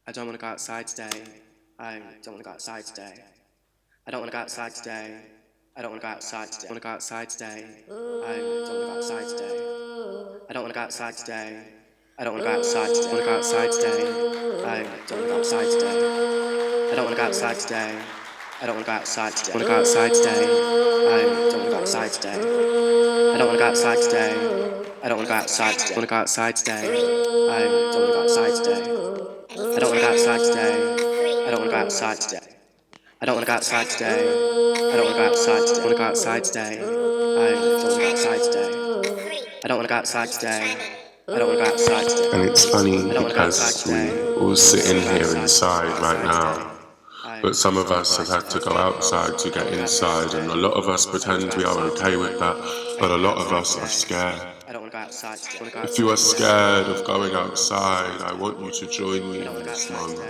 I don't want to go outside today. I don't want to go outside today. I don't want to go outside today. I don't want to go outside today. I want to go outside today. I don't want to go outside today. I don't want to go outside today. I don't want to go outside today. I want to go outside today. I don't want to go outside today. I don't want to go outside today. I don't want to go outside today. I want to go outside today. I don't want to go outside today. I don't want to go outside today. I don't want to go outside today. I want to go outside today. I don't want to go outside today. I don't want to go outside today. I don't want to go outside today. I don't want to go outside today. I don't want to go outside today. I want to go outside today. I don't want to go outside today. I don't want to go outside today. I don't want to go outside today. And it's funny because we all sit in here inside right now, but some of us have had to go outside to get inside, and a lot of us pretend we are okay with that, but a lot of us are scared. If you are scared of going outside, I want you to join me in this moment.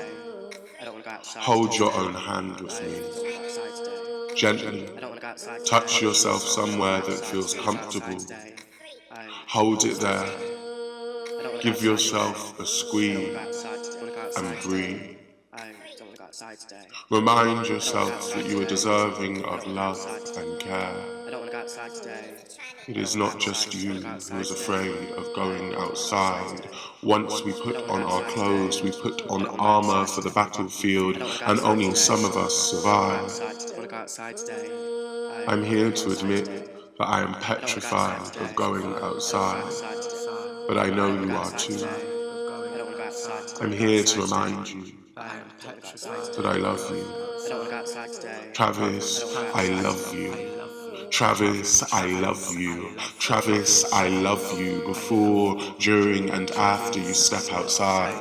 Hold your own hand with me. Gently touch yourself somewhere that feels comfortable. Hold it there. Give yourself a squeeze and breathe. Remind yourself that you are deserving of love and care. It is not just you who is afraid of going outside. Once we put on our clothes, we put on armor for the battlefield, and only some of us survive. I'm here to admit that I am petrified of going outside, but I know you are too. I'm here to remind you that I love you. Travis, I love you. Travis, I love you. Travis, I love you before, during, and after you step outside.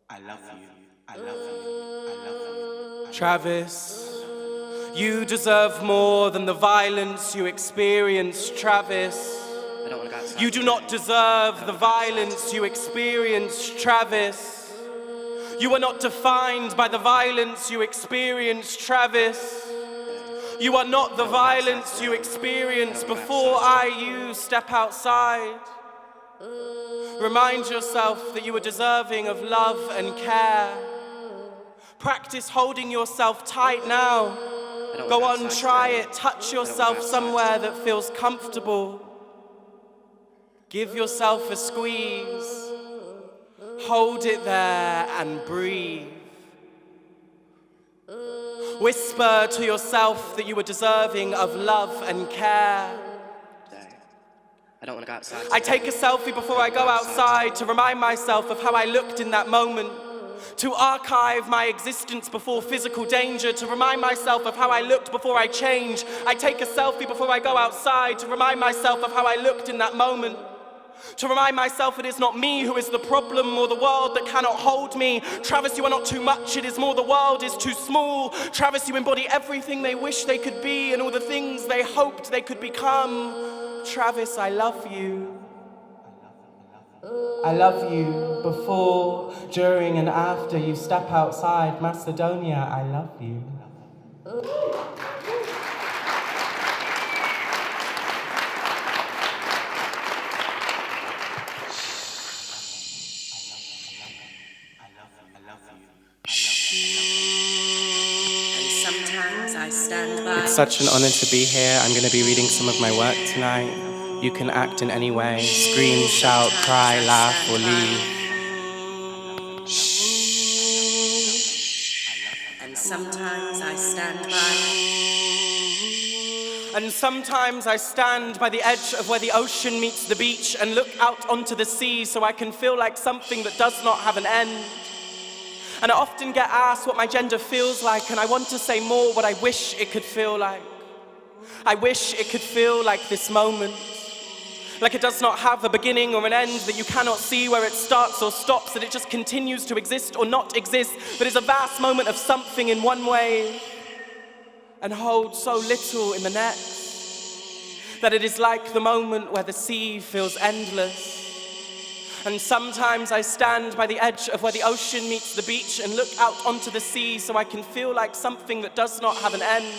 I love you. I love you. I love you. Travis, you deserve more than the violence you experience, Travis. You do not deserve the violence you experience, Travis. You are not defined by the violence you experience, Travis. You are not the violence you experience before you step outside. Remind yourself that you are deserving of love and care. Practice holding yourself tight now. Go on, try it. Touch yourself somewhere that feels comfortable. Give yourself a squeeze. Hold it there and breathe. Whisper to yourself that you are deserving of love and care. I take a selfie before I go outside to remind myself of how I looked in that moment. To archive my existence before physical danger, to remind myself of how I looked before I change. I take a selfie before I go outside to remind myself of how I looked in that moment. To remind myself it is not me who is the problem or the world that cannot hold me. Travis, you are not too much, it is more the world is too small. Travis, you embody everything they wish they could be and all the things they hoped they could become. Travis, I love you. I love you before, during, and after you step outside Macedonia. I love you. It's such an honor to be here. I'm going to be reading some of my work tonight. You can act in any way. Scream, shout, cry, laugh, or leave. And sometimes I stand by. And sometimes I stand by the edge of where the ocean meets the beach and look out onto the sea so I can feel like something that does not have an end. And I often get asked what my gender feels like, and I want to say more what I wish it could feel like. I wish it could feel like this moment. Like it does not have a beginning or an end, that you cannot see where it starts or stops, that it just continues to exist or not exist, that is a vast moment of something in one way and holds so little in the next, that it is like the moment where the sea feels endless. And sometimes I stand by the edge of where the ocean meets the beach and look out onto the sea so I can feel like something that does not have an end.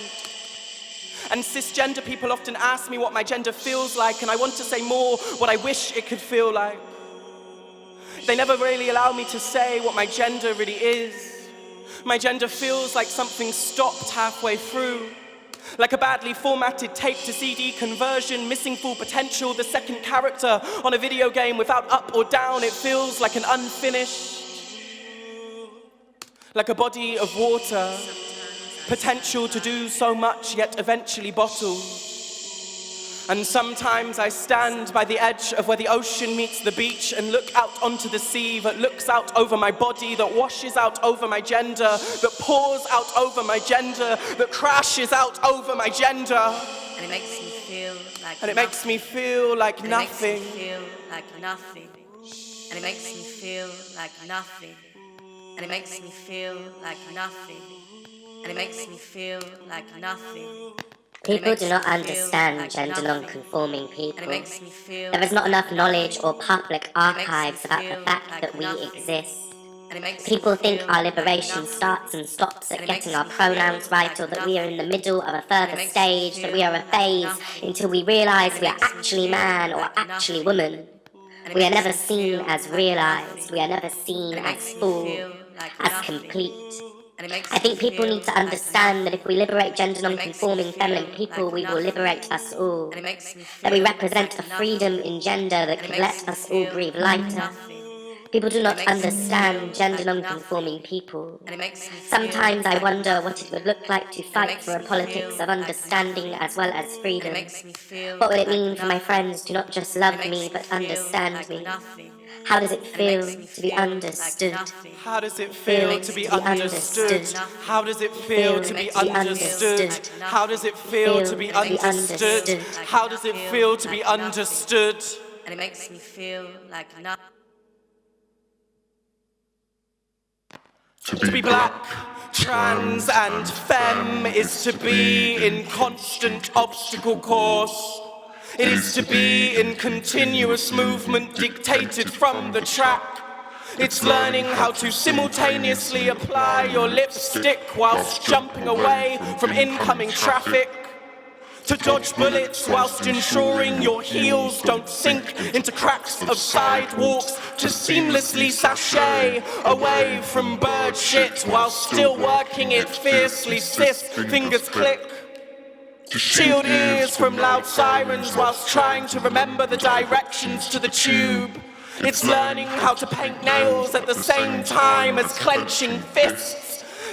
And cisgender people often ask me what my gender feels like, and I want to say more what I wish it could feel like. They never really allow me to say what my gender really is. My gender feels like something stopped halfway through. Like a badly formatted tape to CD conversion, missing full potential, the second character on a video game without up or down. It feels like an unfinished, like a body of water, potential to do so much yet eventually bottled. And sometimes I stand by the edge of where the ocean meets the beach and look out onto the sea that looks out over my body, that washes out over my gender, that pours out over my gender, that crashes out over my gender. And it makes me feel like And it makes me feel like nothing. And it makes me feel like nothing. And it makes me feel like nothing. And it makes me feel like nothing. People do not understand gender non-conforming people. There is not enough knowledge or public archives about the fact that we exist. People think our liberation starts and stops at getting our pronouns right, or that we are in the middle of a further stage, that we are a phase until we realise we are actually man or actually woman. We are never seen as realised, we are never seen as full, as complete. I think people need to understand that if we liberate gender non-conforming feminine people, we will liberate us all. That we represent a freedom in gender that can let us all breathe lighter. People do not understand gender non-conforming people. Sometimes I wonder what it would look like to fight for a politics of understanding as well as freedom. What would it mean for my friends to not just love me but understand me? How does it feel to be understood? How does it feel to be understood? How does it feel to be understood? How does it feel to be understood? How does it feel to be understood? And it makes me feel like nothing. To be black, trans and femme is to be in constant obstacle course. It is to be in continuous movement dictated from the track. It's learning how to simultaneously apply your lipstick whilst jumping away from incoming traffic. To dodge bullets whilst ensuring your heels don't sink into cracks of sidewalks. To seamlessly sashay away from bird shit while still working it fiercely, sis, fingers click. To shield ears from loud sirens whilst trying to remember the directions to the tube. It's learning how to paint nails at the same time as clenching fists.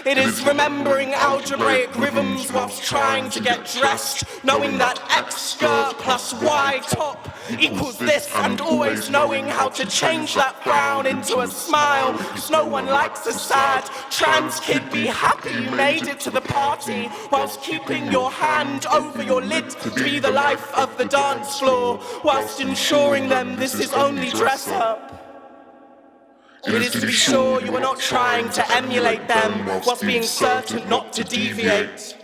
It is remembering algebraic rhythms whilst trying to get dressed, knowing that X skirt plus Y top equals this, and always knowing how to change that frown into a smile, cause no one likes a sad trans kid. Be happy you made it to the party whilst keeping your hand over your lid to be the life of the dance floor, whilst ensuring them this is only dress up. It is to be sure you are not trying to emulate them whilst being certain not to deviate.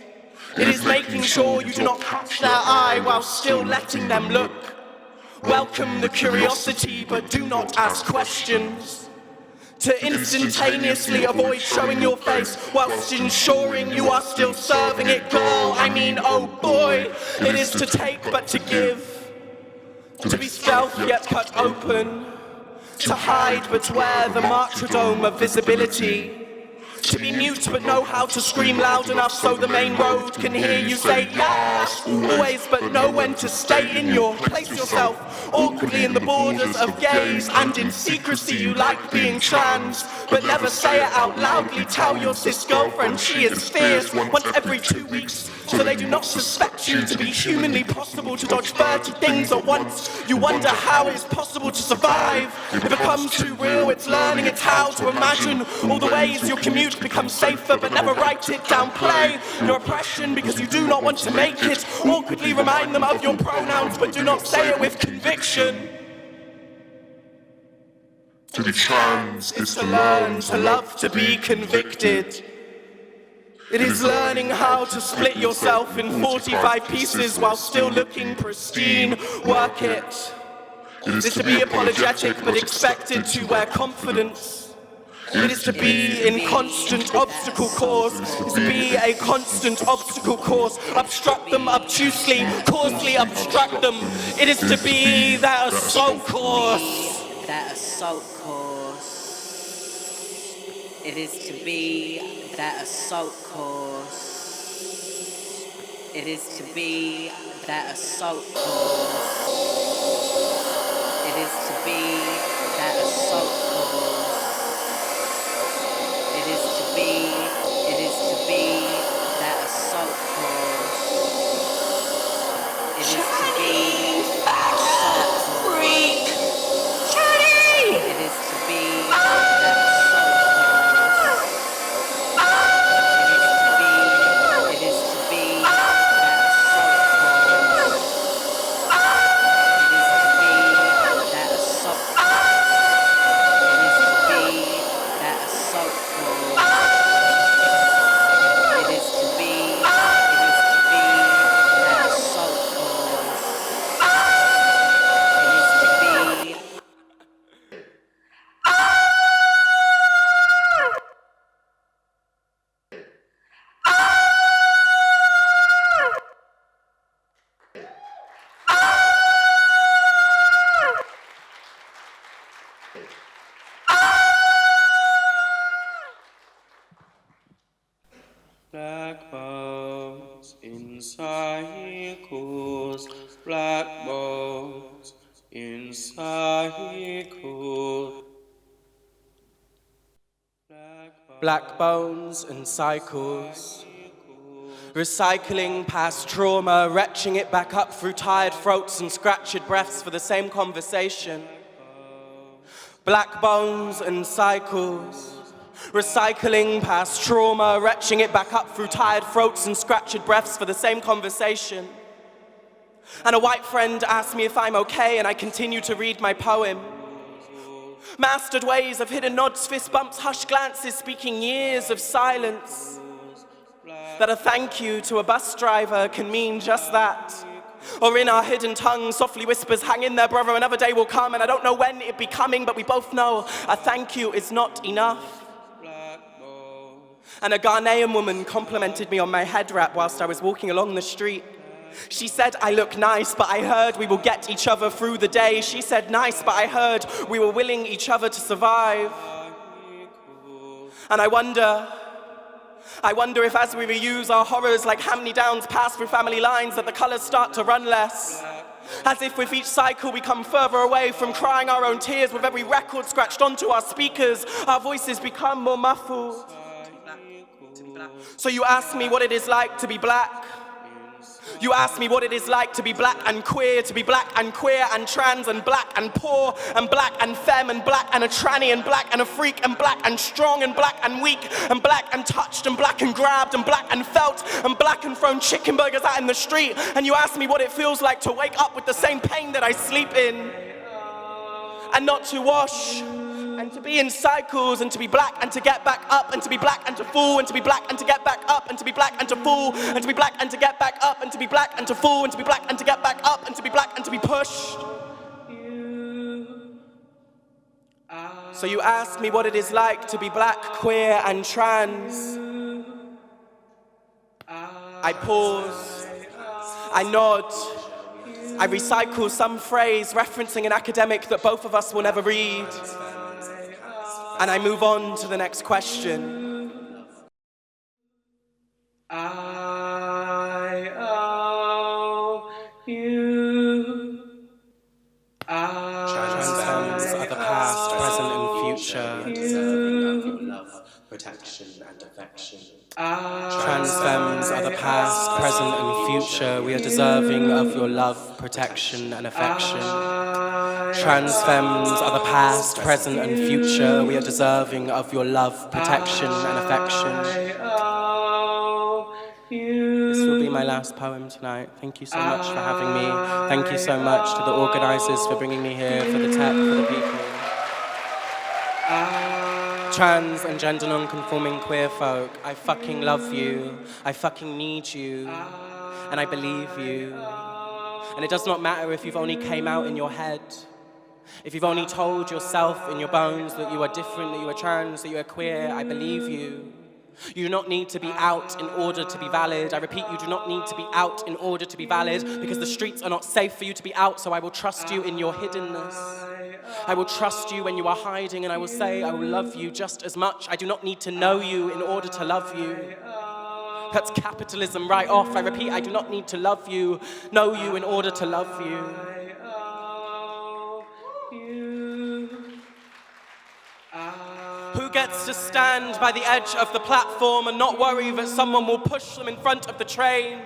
It is making sure you do not catch their eye while still letting them look. Welcome the curiosity, but do not ask questions. To instantaneously avoid showing your face whilst ensuring you are still serving it, girl. I mean, oh boy, it is to take but to give. To be stealth yet cut open. To hide but wear the martyrdom of visibility. To be mute but know how to scream loud enough so the main road can hear you say yes. Always but know when to stay in your place yourself. Awkwardly in the borders of gaze, and in secrecy you like being trans, but never say it out loudly. Tell your cis girlfriend she is fierce once every 2 weeks, so they do not suspect you to be humanly possible to dodge 30 things at once. You wonder how it is possible to survive. It becomes too real, it's learning, it's how to imagine all the ways your commute becomes safer, but never write it down. Play your oppression because you do not want to make it. Awkwardly remind them of your pronouns, but do not say it with conviction. To be trans is to learn to love to be convicted. It is learning how to split yourself in 45 pieces while still looking pristine. Work it. It is to be apologetic but expected to wear confidence. It is to be in constant obstacle course. It is to be a constant obstacle course. Obstruct them obtusely, coarsely obstruct them. It is to be their assault course. That assault course. It is to be that assault course. It is to be that assault course. It is to be that assault course. It is to be that assault course. It is to be that assault freak. It is to be that assault course. It is to be that assault course. It is to be that assault. It is to be that assault course. It is to be that assault course. It is to be. Black bones in cycles, black bones in cycles. Black bones and cycles, recycling past trauma, retching it back up through tired throats and scratched breaths for the same conversation. Black bones and cycles, recycling past trauma, retching it back up through tired throats and scratched breaths for the same conversation. And a white friend asked me if I'm okay, and I continue to read my poem. Mastered ways of hidden nods, fist bumps, hushed glances, speaking years of silence. That a thank you to a bus driver can mean just that. Or in our hidden tongues, softly whispers, hang in there, brother, another day will come. And I don't know when it'll be coming, but we both know a thank you is not enough. And a Ghanaian woman complimented me on my head wrap whilst I was walking along the street. She said, I look nice, but I heard we will get each other through the day. She said, nice, but I heard we were willing each other to survive. And I wonder if as we reuse our horrors like hand-me-downs pass through family lines, that the colours start to run less. As if with each cycle we come further away from crying our own tears. With every record scratched onto our speakers, our voices become more muffled. So you ask me what it is like to be black. You ask me what it is like to be black and queer, to be black and queer and trans and black and poor and black and femme and black and a tranny and black and a freak and black and strong and black and weak and black and touched and black and grabbed and black and felt and black and thrown chicken burgers out in the street. And you ask me what it feels like to wake up with the same pain that I sleep in and not to wash. And to be in cycles, and to be black, and to get back up, and to be black, and to fall, and to be black, and to get back up, and to be black, and to fall, and to be black, and to get back up, and to be black, and to fall, and to be black, and to get back up, and to be black, and to be pushed. So you ask me what it is like to be black, queer, and trans. I pause, I nod, I recycle some phrase referencing an academic that both of us will never read. And I move on to the next question. I owe you. Transforms are the past, present, and future. Deserving of your love, protection, and affection. Trans femmes are the past, present, and future. We are deserving of your love, protection, and affection. Trans femmes are the past, present, and future. We are deserving of your love, protection, and affection. This will be my last poem tonight. Thank you so much for having me. Thank you so much to the organisers for bringing me here, for the tech, for the people. Trans and gender non-conforming queer folk, I fucking love you, I fucking need you, and I believe you. And it does not matter if you've only came out in your head, if you've only told yourself in your bones that you are different, that you are trans, that you are queer, I believe you. You do not need to be out in order to be valid. I repeat, you do not need to be out in order to be valid, because the streets are not safe for you to be out, so I will trust you in your hiddenness. I will trust you when you are hiding, and I will say I will love you just as much. I do not need to know you in order to love you. That's capitalism right off. I repeat, I do not need to love you, know you in order to love you. Who gets to stand by the edge of the platform and not worry that someone will push them in front of the train?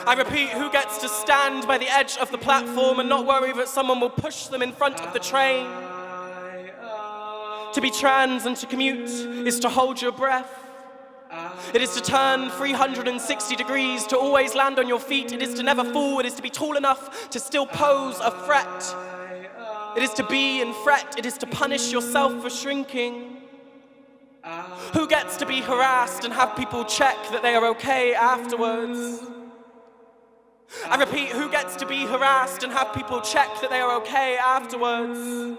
I repeat, who gets to stand by the edge of the platform and not worry that someone will push them in front of the train? To be trans and to commute is to hold your breath. It is to turn 360 degrees, to always land on your feet. It is to never fall. It is to be tall enough to still pose a threat. It is to be and fret. It is to punish yourself for shrinking. Who gets to be harassed and have people check that they are okay afterwards? I repeat, who gets to be harassed and have people check that they are okay afterwards?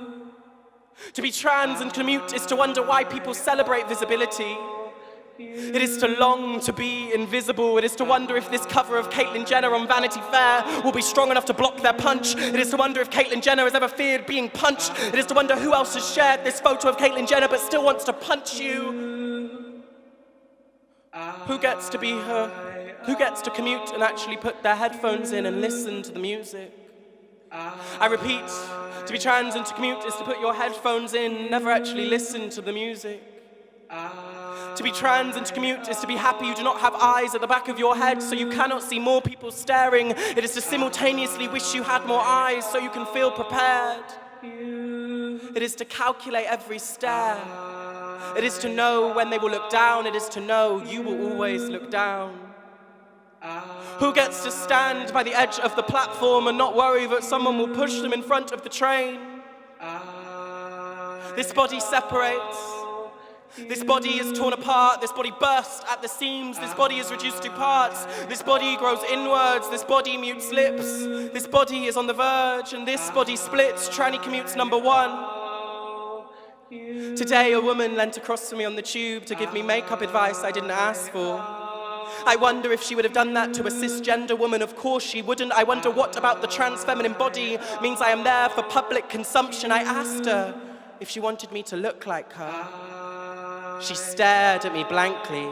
To be trans and commute is to wonder why people celebrate visibility. It is to long to be invisible. It is to wonder if this cover of Caitlyn Jenner on Vanity Fair will be strong enough to block their punch. It is to wonder if Caitlyn Jenner has ever feared being punched. It is to wonder who else has shared this photo of Caitlyn Jenner but still wants to punch you. Who gets to be her? Who gets to commute and actually put their headphones in and listen to the music? I repeat, to be trans and to commute is to put your headphones in and never actually listen to the music. To be trans and to commute is to be happy you do not have eyes at the back of your head so you cannot see more people staring. It is to simultaneously wish you had more eyes so you can feel prepared. It is to calculate every stare. It is to know when they will look down. It is to know you will always look down. Who gets to stand by the edge of the platform and not worry that someone will push them in front of the train? This body separates. This body is torn apart, this body bursts at the seams, this body is reduced to parts, this body grows inwards, this body mutes lips, this body is on the verge, and this body splits, tranny commutes number 1. Today a woman leant across to me on the tube to give me makeup advice I didn't ask for. I wonder if she would have done that to a cisgender woman. Of course she wouldn't. I wonder what about the trans feminine body means I am there for public consumption. I asked her if she wanted me to look like her. She stared at me blankly.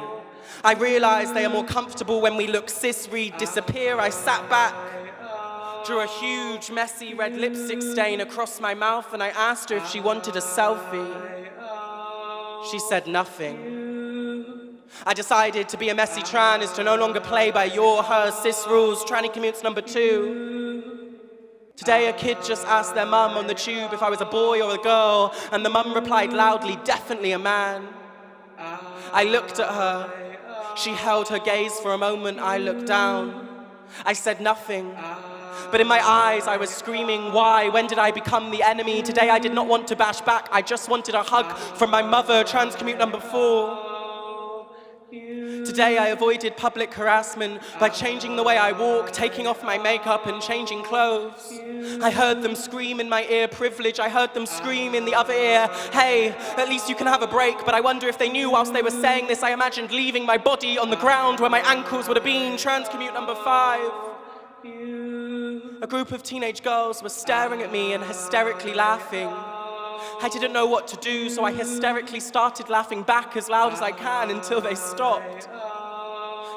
I realized they are more comfortable when we look cis, read, disappear. I sat back, drew a huge, messy red lipstick stain across my mouth, and I asked her if she wanted a selfie. She said nothing. I decided to be a messy tran is to no longer play by your, her, cis rules. Tranny commutes number 2. Today a kid just asked their mum on the tube if I was a boy or a girl, and the mum replied loudly, definitely a man. I looked at her. She held her gaze for a moment. I looked down. I said nothing. But in my eyes, I was screaming, why? When did I become the enemy? Today I did not want to bash back. I just wanted a hug from my mother, trans commute number 4. Today I avoided public harassment by changing the way I walk, taking off my makeup and changing clothes. I heard them scream in my ear, privilege. I heard them scream in the other ear, hey, at least you can have a break. But I wonder if they knew whilst they were saying this. I imagined leaving my body on the ground where my ankles would have been. Trans commute number 5. A group of teenage girls were staring at me and hysterically laughing. I didn't know what to do, so I hysterically started laughing back as loud as I can until they stopped.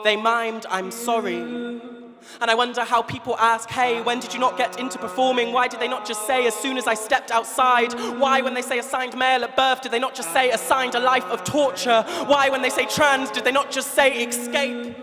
They mimed, I'm sorry. And I wonder how people ask, hey, when did you not get into performing? Why did they not just say as soon as I stepped outside? Why when they say assigned male at birth, did they not just say assigned a life of torture? Why when they say trans, did they not just say escape?